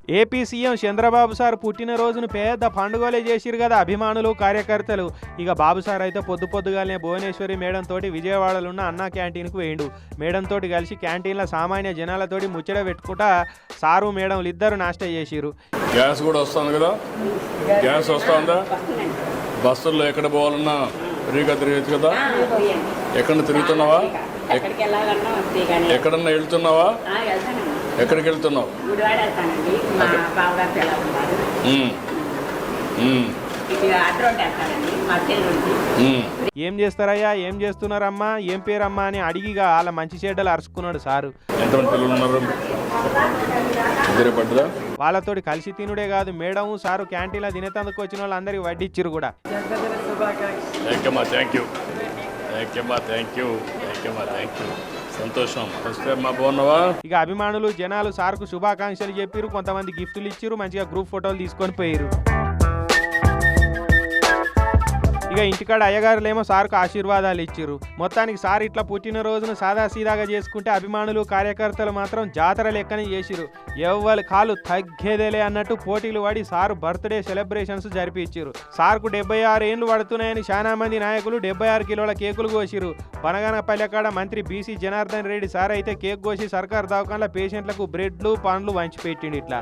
AP CM Chandrababu sir పుట్టినరోజును పెద్ద పండుగలే చేసిరు కదా అభిమానులు కార్యకర్తలు. ఇక బాబు సార్ అయితే పొద్దుగాలనే భువనేశ్వరి మేడం తోటి విజయవాడలో ఉన్న అన్నా క్యాంటీన్కు వేయండు. మేడం తోటి కలిసి క్యాంటీన్లో సామాన్య జనాలతోటి ముచ్చట పెట్టుకుంటా సారు మేడంలు ఇద్దరు నాష్ట చేసిరు. గ్యాస్ కూడా వస్తుంది కదా, గ్యాస్ వస్తుందా? బస్సుల్లో ఎక్కడ పోవాలన్నా ఫ్రీగా తిరగచ్చు కదా. ఎక్కడ తిరుగుతున్నావా? ఎక్కడన్నా వెళ్తున్నావా? ఎక్కడికి వెళ్తున్నావు? ఏం చేస్తారయ్యా, ఏం చేస్తున్నారమ్మా, ఏం పేరమ్మా అని అడిగిగా వాళ్ళ మంచి చెడ్డలు అరుచుకున్నాడు సారు. ఎంతమంది పిల్లలు ఉన్నారు? వాళ్ళతోటి కలిసి తినుడే కాదు, మేడం సారు క్యాంటీన్లో తినేతందుకు వచ్చిన వాళ్ళు అందరికి వడ్డిచ్చిరు కూడా. సంతోషం. బాగున్నావా? ఇక అభిమానులు జనాలు సార్కు శుభాకాంక్షలు చెప్పిరు, కొంతమంది గిఫ్టులు ఇచ్చిరు, మంచిగా గ్రూప్ ఫోటోలు తీసుకొని పోయిరు. ఇక ఇంటికాడ అయ్యగారులేమో సార్కు ఆశీర్వాదాలు ఇచ్చిరు. మొత్తానికి సార్ ఇట్లా పుట్టినరోజును సాదాసీదాగా చేసుకుంటే అభిమానులు కార్యకర్తలు మాత్రం జాతర లెక్కనే చేసిరు. ఎవ్వరు కాలు తగ్గేదేలే అన్నట్టు పోటీలు పడి సారు బర్త్డే సెలబ్రేషన్స్ జరిపించారు. సార్కు 76 ఏళ్ళు పడుతున్నాయని చాలా మంది నాయకులు 76 కిలోల కేకులు కోసిరు. పనగానపల్లి కాడ మంత్రి బీసీ జనార్దన్ రెడ్డి సార్ అయితే కేక్ కోసి సర్కార్ దవాఖాన్ల పేషెంట్లకు బ్రెడ్లు పండ్లు వంచిపెట్టిండు. ఇట్లా